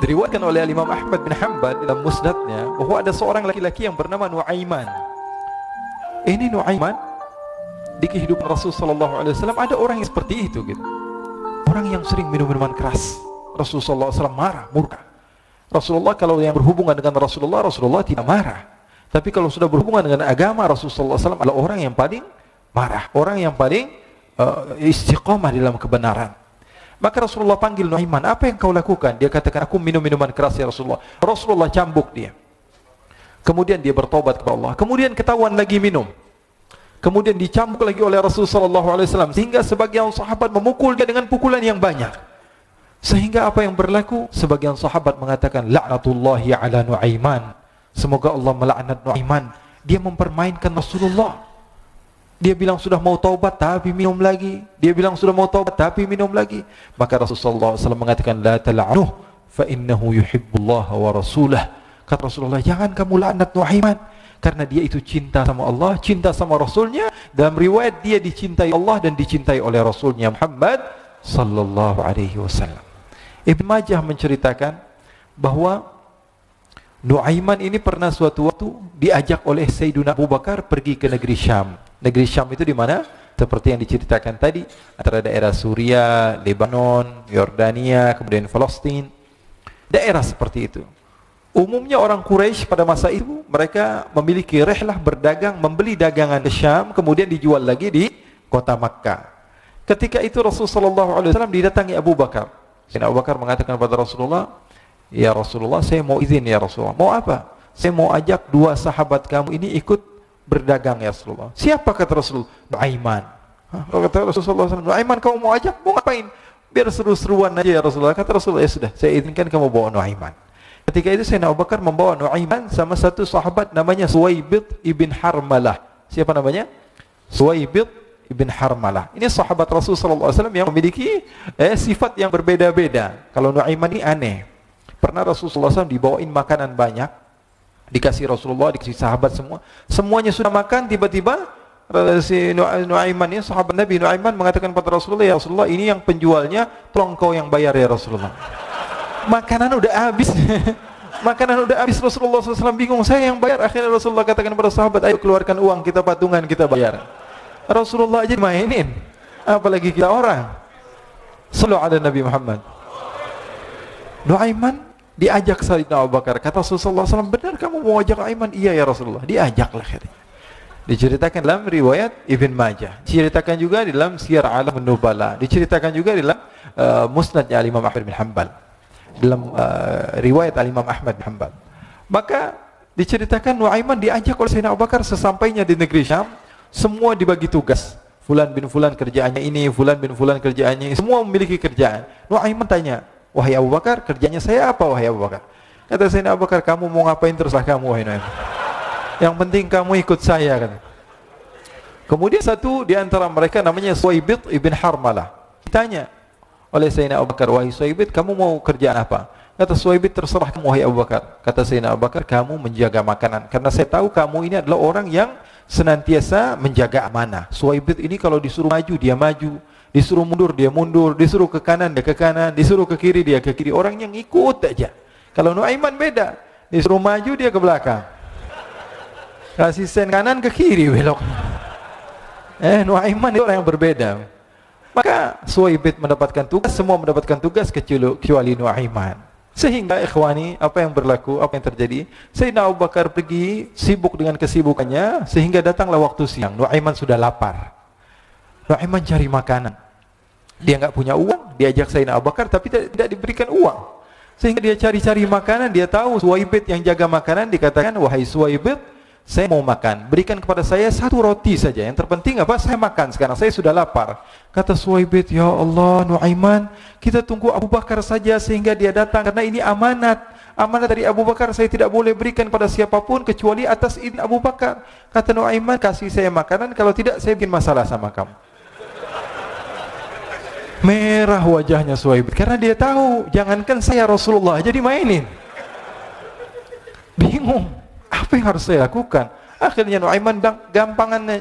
Diriwayatkan oleh Imam Ahmad bin Hanbal dalam musnadnya bahwa ada seorang laki-laki yang bernama Nuaiman. Ini Nuaiman di kehidupan Rasul sallallahu alaihi wasallam ada orang yang seperti itu gitu. Orang yang sering minum minuman keras. Rasulullah sallallahu alaihi wasallam marah, murka. Rasulullah kalau yang berhubungan dengan Rasulullah tidak marah. Tapi kalau sudah berhubungan dengan agama, Rasulullah sallallahu alaihi wasallam adalah orang yang paling marah, orang yang paling istiqamah dalam kebenaran. Maka Rasulullah panggil Nuaiman, apa yang kau lakukan? Dia katakan, aku minum minuman keras ya Rasulullah. Rasulullah cambuk dia. Kemudian dia bertobat kepada Allah. Kemudian ketahuan lagi minum. Kemudian dicambuk lagi oleh Rasulullah SAW. Sehingga sebagian sahabat memukul dia dengan pukulan yang banyak. Sehingga apa yang berlaku? Sebagian sahabat mengatakan, la'natullahi ala Nuaiman. Semoga Allah melaknat Nuaiman. Dia mempermainkan Rasulullah. Dia bilang sudah mau taubat tapi minum lagi. Dia bilang sudah mau taubat tapi minum lagi. Maka Rasulullah SAW mengatakan, la tal'anuh fa innahu yuhibbullah wa rasulah. Kata Rasulullah, jangan kamu laknat Nuaiman, karena dia itu cinta sama Allah, cinta sama Rasulnya. Dalam riwayat dia dicintai Allah dan dicintai oleh Rasulnya Muhammad sallallahu alaihi wasallam. Ibn Majah menceritakan bahwa Nuaiman ini pernah suatu waktu diajak oleh Sayyidina Abu Bakar pergi ke negeri Syam. Negeri Syam itu di mana? Seperti yang diceritakan tadi, antara daerah Suriah, Lebanon, Yordania, kemudian Palestina. Daerah seperti itu. Umumnya orang Quraisy pada masa itu mereka memiliki rihlah berdagang, membeli dagangan ke Syam, kemudian dijual lagi di kota Makkah. Ketika itu Rasulullah SAW didatangi Abu Bakar. Sayyidina Abu Bakar mengatakan kepada Rasulullah, ya Rasulullah, saya mau izin ya Rasulullah. Mau apa? Saya mau ajak dua sahabat kamu ini ikut berdagang ya Rasulullah. Siapa kata Rasulullah? Nuaiman. Kata Rasulullah SAW, Nuaiman kamu mau ajak? Mau ngapain? Biar seru-seruan aja ya Rasulullah. Kata Rasulullah, ya sudah, saya izinkan kamu bawa Nuaiman. Ketika itu Sayyidina Abu Bakar membawa Nuaiman sama satu sahabat namanya Suwaibid ibn Harmalah. Siapa namanya? Suwaibid ibn Harmalah. Ini sahabat Rasulullah SAW yang memiliki sifat yang berbeda-beda. Kalau Nuaiman ini aneh. Pernah Rasulullah SAW dibawain makanan banyak, dikasih Rasulullah, dikasih sahabat semua. Semuanya sudah makan, tiba-tiba si Nuaiman ini, sahabat Nabi Nuaiman mengatakan kepada Rasulullah, ya Rasulullah, ini yang penjualnya, tolong kau yang bayar ya Rasulullah. Makanan udah habis. Makanan udah habis, Rasulullah SAW bingung, saya yang bayar. Akhirnya Rasulullah katakan kepada sahabat, ayo keluarkan uang, kita patungan, kita bayar. Rasulullah aja mainin, apalagi kita orang. Sallallahu ala Nabi Muhammad. Nuaiman diajak Sayyidina Abu Bakar. Kata Rasulullah SAW, benar kamu mau ajak Nuaiman? Iya ya Rasulullah. Diajaklah katanya. Diceritakan dalam riwayat Ibn Majah. Diceritakan juga di dalam Siyar A'lam An-Nubala. Diceritakan juga di dalam musnadnya Imam Ahmad bin Hanbal. Dalam riwayat Imam Ahmad bin Hanbal. Maka diceritakan Nuaiman diajak oleh Sayyidina Abu Bakar. Sesampainya di negeri Syam, semua dibagi tugas. Fulan bin Fulan kerjaannya ini, Fulan bin Fulan kerjaannya ini. Semua memiliki kerjaan. Nuaiman tanya, wahai Abu Bakar, kerjanya saya apa wahai Abu Bakar? Kata Sayyidina Abu Bakar, kamu mau ngapain terserah kamu wahai Nuaiman. Yang penting kamu ikut saya kata. Kemudian satu di antara mereka namanya Suwaibid ibn Harmalah. Ditanya oleh Sayyidina Abu Bakar, wahai Suwaibid, kamu mau kerjaan apa? Kata Suwaibid, terserah kamu wahai Abu Bakar. Kata Sayyidina Abu Bakar, kamu menjaga makanan, karena saya tahu kamu ini adalah orang yang senantiasa menjaga amanah. Suwaibid ini kalau disuruh maju dia maju, disuruh mundur dia mundur, disuruh ke kanan dia ke kanan, disuruh ke kiri dia ke kiri. Orang yang ikut aja. Kalau Nuaiman beda, disuruh maju dia ke belakang, kasih sen kanan ke kiri belok. Nuaiman itu orang yang berbeda. Maka Suwaibid mendapatkan tugas, semua mendapatkan tugas kecuali Nuaiman. Sehingga ikhwani, apa yang berlaku, apa yang terjadi? Sayyidina Abu Bakar pergi sibuk dengan kesibukannya, sehingga datanglah waktu siang. Nuaiman sudah lapar. Nuaiman cari makanan. Dia nggak punya uang, diajak Sayyidina Abu Bakar tapi tidak diberikan uang. Sehingga dia cari-cari makanan, dia tahu Suwaibid yang jaga makanan, dikatakan, wahai Suwaibid, saya mau makan, berikan kepada saya satu roti saja. Yang terpenting apa? Saya makan sekarang, saya sudah lapar. Kata Suwaibid, ya Allah Nuaiman, kita tunggu Abu Bakar saja sehingga dia datang, karena ini amanat. Amanat dari Abu Bakar, saya tidak boleh berikan pada siapapun kecuali atas izin Abu Bakar. Kata Nuaiman, kasih saya makanan, kalau tidak saya bikin masalah sama kamu. Merah wajahnya Suwaibid, karena dia tahu, jangankan saya Rasulullah jadi mainin. Bingung, apa yang harus saya lakukan? Akhirnya Nuaiman bilang,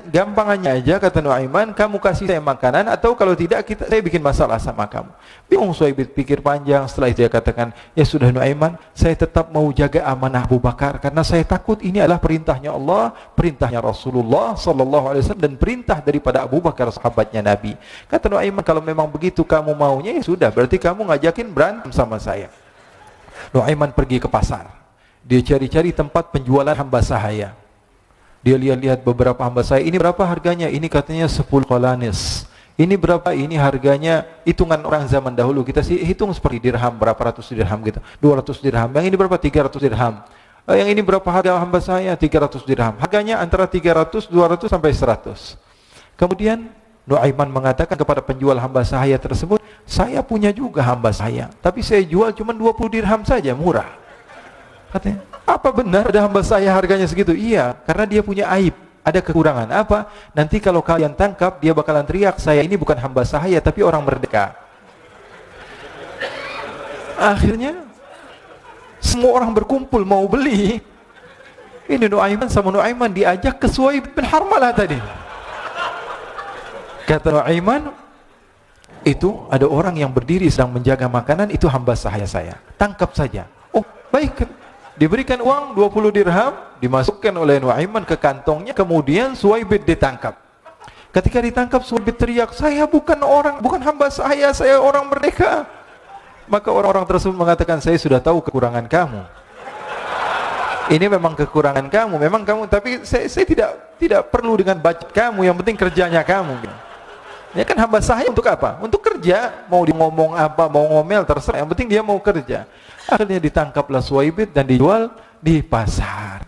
gampangannya aja, kata Nuaiman, kamu kasih saya makanan, atau kalau tidak saya bikin masalah sama kamu. Bingung Suhaib pikir panjang. Setelah itu dia katakan, ya sudah Nuaiman, saya tetap mau jaga amanah Abu Bakar, karena saya takut ini adalah perintahnya Allah, perintahnya Rasulullah sallallahu alaihi wasallam, dan perintah daripada Abu Bakar sahabatnya Nabi. Kata Nuaiman, kalau memang begitu kamu maunya, ya sudah, berarti kamu ngajakin berantem sama saya. Nuaiman pergi ke pasar, dia cari-cari tempat penjualan hamba sahaya. Dia lihat-lihat beberapa hamba saya, ini berapa harganya? Ini katanya 10 qalanis. Ini berapa? Ini harganya, hitungan orang zaman dahulu, kita sih hitung seperti dirham, berapa ratus dirham gitu. 200 dirham. Yang ini berapa? 300 dirham. Yang ini berapa harga hamba saya? 300 dirham. Harganya antara 300, 200 sampai 100. Kemudian Nuaiman mengatakan kepada penjual hamba sahaya tersebut, saya punya juga hamba saya, tapi saya jual cuma 20 dirham saja, murah. Katanya, apa benar ada hamba saya harganya segitu? Iya, karena dia punya aib, ada kekurangan. Apa? Nanti kalau kalian tangkap, dia bakalan teriak, saya ini bukan hamba sahaya, tapi orang merdeka. Akhirnya semua orang berkumpul mau beli. Ini Nuaiman sama Nuaiman diajak ke Suhaib bin Harmalah tadi. Kata Nuaiman, itu ada orang yang berdiri sedang menjaga makanan, itu hamba sahaya saya, tangkap saja. Oh baik. Diberikan uang 20 dirham, dimasukkan oleh Nuaiman ke kantongnya, kemudian Suhaib ditangkap. Ketika ditangkap, Suhaib teriak, saya bukan hamba saya orang merdeka. Maka orang-orang tersebut mengatakan, saya sudah tahu kekurangan kamu. Ini memang kekurangan kamu, memang kamu, tapi saya tidak perlu dengan budget kamu, yang penting kerjanya kamu. Ya kan hamba sahaya untuk apa? Untuk kerja, mau dia ngomong apa, mau ngomel terserah, yang penting dia mau kerja. Akhirnya ditangkaplah Suhaib dan dijual di pasar.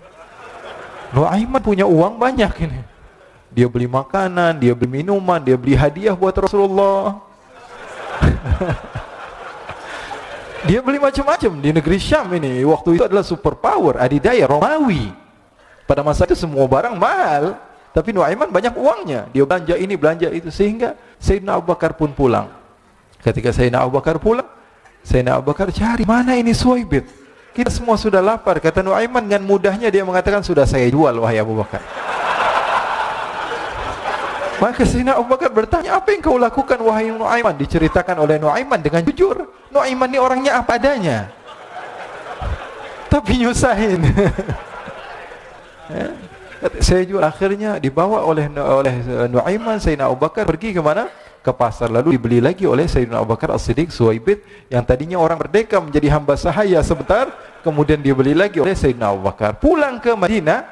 Nuaiman punya uang banyak ini. Dia beli makanan, dia beli minuman, dia beli hadiah buat Rasulullah. Dia beli macam-macam di negeri Syam ini. Waktu itu adalah superpower, adidaya Romawi. Pada masa itu semua barang mahal, tapi Nuaiman banyak uangnya. Dia belanja ini, belanja itu, sehingga Sayyidina Abu Bakar pun pulang. Ketika Sayyidina Abu Bakar pulang, Sayyidina Abu Bakar cari, mana ini Suhaib? Kita semua sudah lapar. Kata Nuaiman dengan mudahnya dia mengatakan, sudah saya jual wahai Abu Bakar. Maka Sayyidina Abu Bakar bertanya, apa yang kau lakukan wahai Nuaiman? Diceritakan oleh Nuaiman dengan jujur. Nuaiman ini orangnya apa adanya, tapi nyusahin. Saya jual. Akhirnya dibawa oleh Nuaiman, Sayyidina Abu Bakar pergi ke mana? Ke pasar, lalu dibeli lagi oleh Sayyidina Abu Bakar As-Siddiq. Suhaib yang tadinya orang merdeka menjadi hamba sahaya sebentar, kemudian dibeli lagi oleh Sayyidina Abu Bakar. Pulang ke Madinah,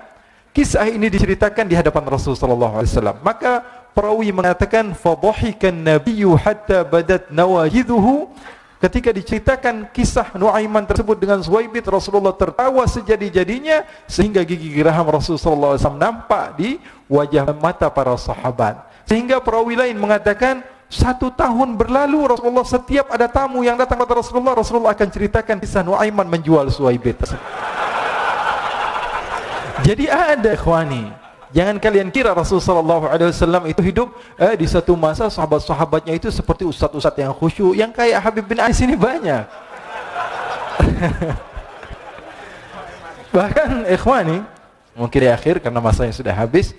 kisah ini diceritakan di hadapan Rasulullah sallallahu alaihi wasallam. Maka perawi mengatakan, fadhahikan nabiyyu hatta badat nawajiduhu. Ketika diceritakan kisah Nuaiman tersebut dengan Suhaib, Rasulullah tertawa sejadi-jadinya sehingga gigi geraham Rasulullah sallallahu alaihi wasallam nampak di wajah mata para sahabat. Sehingga perawi lain mengatakan, 1 tahun berlalu Rasulullah, setiap ada tamu yang datang kepada Rasulullah, Rasulullah akan ceritakan kisah Nuaiman menjual Suhaib. Jadi ada ikhwani, jangan kalian kira Rasulullah SAW itu hidup di satu masa sahabat-sahabatnya itu seperti ustaz-ustaz yang khusyuk, yang kayak Habib bin Ais ini banyak. Bahkan ikhwani, mungkin di akhir karena masanya sudah habis,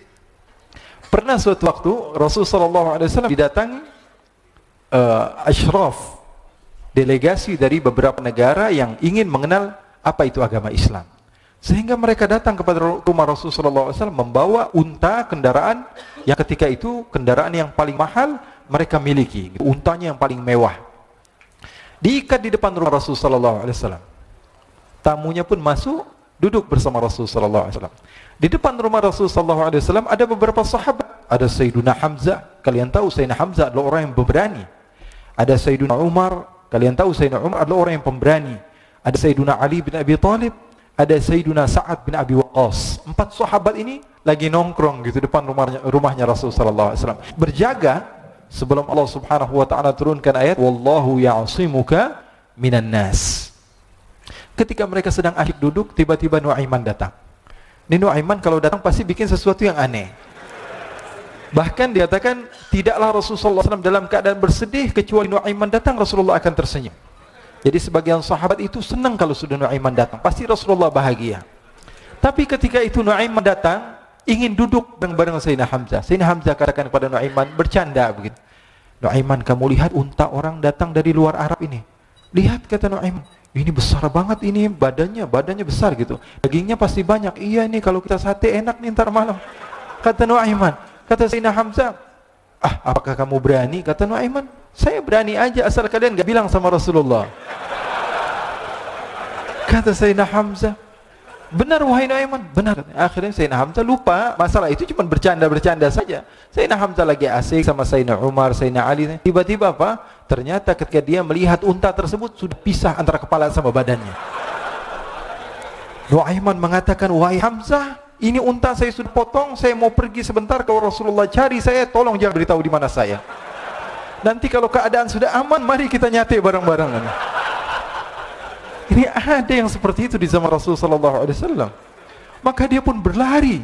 pernah suatu waktu Rasulullah SAW didatangi asyraf, delegasi dari beberapa negara yang ingin mengenal apa itu agama Islam. Sehingga mereka datang kepada rumah Rasulullah SAW membawa unta, kendaraan yang ketika itu kendaraan yang paling mahal mereka miliki, untanya yang paling mewah. Diikat di depan rumah Rasulullah SAW. Tamunya pun masuk, duduk bersama Rasulullah SAW. Di depan rumah Rasulullah SAW ada beberapa sahabat. Ada Sayyiduna Hamzah, kalian tahu Sayyidina Hamzah adalah orang yang pemberani. Ada Sayyiduna Umar, kalian tahu Sayyidina Umar adalah orang yang pemberani. Ada Sayyiduna Ali bin Abi Thalib, ada Sayyiduna Sa'ad bin Abi Waqqas. 4 sahabat ini lagi nongkrong gitu depan rumahnya Rasulullah SAW, berjaga sebelum Allah Subhanahu wa taala turunkan ayat wallahu ya'simuka minan nas. Ketika mereka sedang asyik duduk, tiba-tiba Nuaiman datang. Ini Nuaiman kalau datang pasti bikin sesuatu yang aneh. Bahkan dikatakan tidaklah Rasulullah SAW dalam keadaan bersedih kecuali Nuaiman datang, Rasulullah akan tersenyum. Jadi sebagian sahabat itu senang kalau sudah Nuaiman datang, pasti Rasulullah bahagia. Tapi ketika itu Nuaiman datang, ingin duduk bareng-bareng Sayyidina Hamzah. Sayyidina Hamzah katakan kepada Nuaiman, bercanda begitu. Nuaiman, kamu lihat unta orang datang dari luar Arab ini. Lihat, kata Nuaiman, ini besar banget ini, badannya besar gitu. Dagingnya pasti banyak. Iya nih, kalau kita sate enak nih ntar malam. Kata Nuaiman. Kata Sayyidina Hamzah, apakah kamu berani? Kata Nuaiman, saya berani aja asal kalian gak bilang sama Rasulullah. Kata Sayyidina Hamzah, benar wahai Nuaiman, benar. Akhirnya Sayyidina Hamzah lupa masalah itu, cuma bercanda-bercanda saja. Sayyidina Hamzah lagi asik sama Sayyidina Umar, Sayyidina Ali. Tiba-tiba apa? Ternyata ketika dia melihat unta tersebut sudah pisah antara kepala sama badannya. Nuaiman mengatakan, wahai Hamzah, ini unta saya sudah potong, saya mau pergi sebentar, kalau Rasulullah cari saya, tolong jangan beritahu di mana saya. Nanti kalau keadaan sudah aman, mari kita nyate bareng-bareng. Ini ada yang seperti itu di zaman Rasulullah SAW. Maka dia pun berlari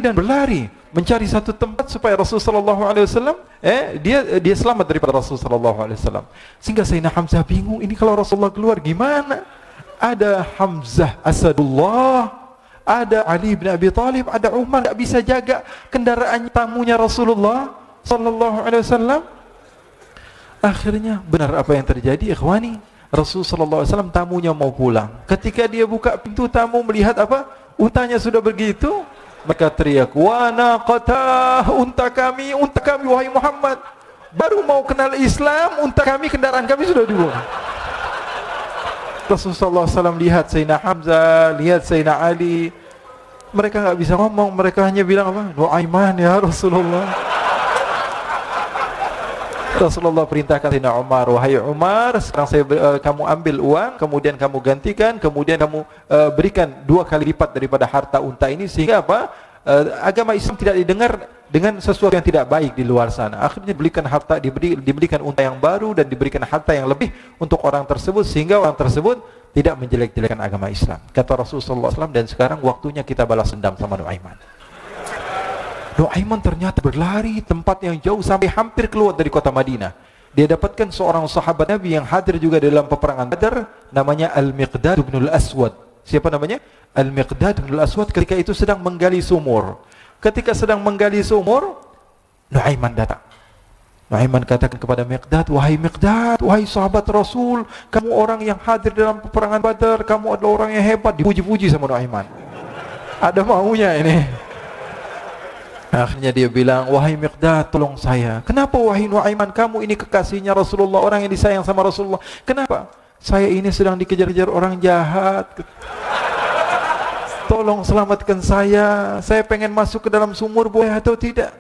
dan berlari mencari satu tempat supaya Rasulullah SAW dia selamat daripada Rasulullah SAW. Sehingga Sayyidina Hamzah bingung, ini kalau Rasulullah keluar gimana? Ada Hamzah Asadullah, ada Ali bin Abi Thalib, ada Umar, tidak bisa jaga kendaraan tamunya Rasulullah SAW. Akhirnya benar apa yang terjadi, ikhwani. Rasulullah SAW tamunya mau pulang. Ketika dia buka pintu tamu melihat apa? Untanya sudah begitu. Maka teriak, wa naqatah, unta kami wahai Muhammad. Baru mau kenal Islam, unta kami, kendaraan kami sudah dibuang. Rasulullah SAW lihat Sayyidina Hamzah, lihat Sayyidina Ali. Mereka nggak bisa ngomong, mereka hanya bilang apa? Nuaiman ya Rasulullah. Rasulullah perintahkan Sayyidina Umar, wahai Umar, sekarang kamu ambil uang, kemudian kamu gantikan, kemudian kamu berikan 2 kali lipat daripada harta unta ini, sehingga apa? Agama Islam tidak didengar dengan sesuatu yang tidak baik di luar sana. Akhirnya diberikan harta, diberikan unta yang baru dan diberikan harta yang lebih untuk orang tersebut, sehingga orang tersebut tidak menjelek-jelekan agama Islam. Kata Rasulullah SAW, dan sekarang waktunya kita balas dendam sama Nuaiman. Nuaiman ternyata berlari tempat yang jauh sampai hampir keluar dari kota Madinah. Dia dapatkan seorang sahabat Nabi yang hadir juga dalam peperangan Badar, namanya Al-Miqdad bin Al-Aswad. Siapa namanya? Al-Miqdad bin Al-Aswad ketika itu sedang menggali sumur. Ketika sedang menggali sumur, Nuaiman datang. Nuaiman katakan kepada Miqdad, wahai Miqdad, wahai sahabat Rasul, kamu orang yang hadir dalam peperangan Badar, kamu adalah orang yang hebat. Dipuji-puji sama Nuaiman. Ada maunya ini. Akhirnya dia bilang, wahai Miqdad, tolong saya. Kenapa wahai Nuaiman, kamu ini kekasihnya Rasulullah, orang yang disayang sama Rasulullah. Kenapa? Saya ini sedang dikejar-kejar orang jahat. Tolong selamatkan saya. Saya pengen masuk ke dalam sumur, boleh atau tidak?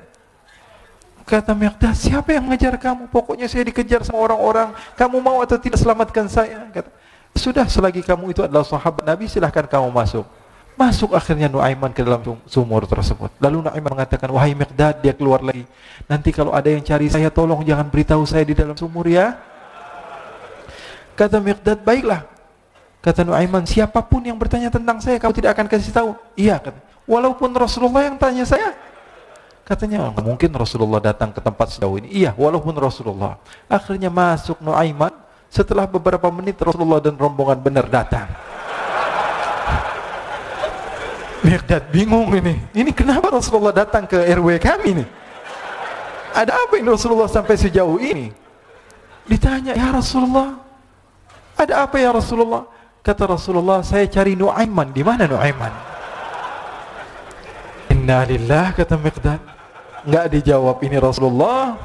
Kata Miqdad, siapa yang mengejar kamu? Pokoknya saya dikejar sama orang-orang. Kamu mau atau tidak selamatkan saya? Kata, sudah, selagi kamu itu adalah sahabat Nabi, silahkan kamu masuk. Masuk akhirnya Nuaiman ke dalam sumur tersebut. Lalu Nuaiman mengatakan, wahai Miqdad, dia keluar lagi. Nanti kalau ada yang cari saya, tolong jangan beritahu saya di dalam sumur ya. Kata Miqdad, baiklah. Kata Nuaiman, siapapun yang bertanya tentang saya, kamu tidak akan kasih tahu. Iya, kata. Walaupun Rasulullah yang tanya saya. Katanya, mungkin Rasulullah datang ke tempat sejauh ini. Iya, walaupun Rasulullah. Akhirnya masuk Nuaiman. Setelah beberapa menit, Rasulullah dan rombongan benar datang. Miqdad bingung ini. Ini kenapa Rasulullah datang ke RW kami nih? Ada apa yang Rasulullah sampai sejauh ini? Ditanya, ya Rasulullah, ada apa ya Rasulullah? Kata Rasulullah, saya cari Nuaiman. Di mana Nuaiman? Inna lillah, kata Miqdad. Enggak dijawab ini Rasulullah.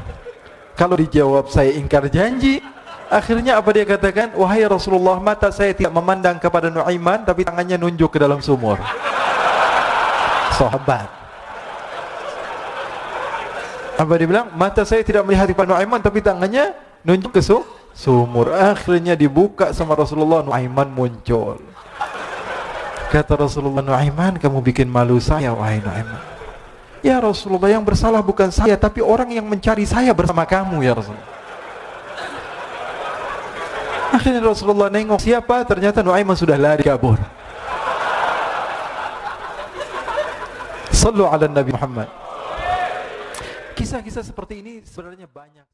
Kalau dijawab saya ingkar janji. Akhirnya apa dia katakan? Wahai Rasulullah, mata saya tidak memandang kepada Nuaiman, tapi tangannya nunjuk ke dalam sumur. Sahabat. Apa dia bilang? Mata saya tidak melihat kepada Nuaiman, tapi tangannya nunjuk ke sumur. Akhirnya dibuka sama Rasulullah, Nuaiman muncul. Kata Rasulullah, Nuaiman, kamu bikin malu saya, wahai Nuaiman. Ya Rasulullah, yang bersalah bukan saya, tapi orang yang mencari saya bersama kamu, ya Rasulullah. Akhirnya Rasulullah nengok, siapa? Ternyata Nuaiman sudah lari kabur. Sallu ala Nabi Muhammad. Kisah-kisah seperti ini sebenarnya banyak.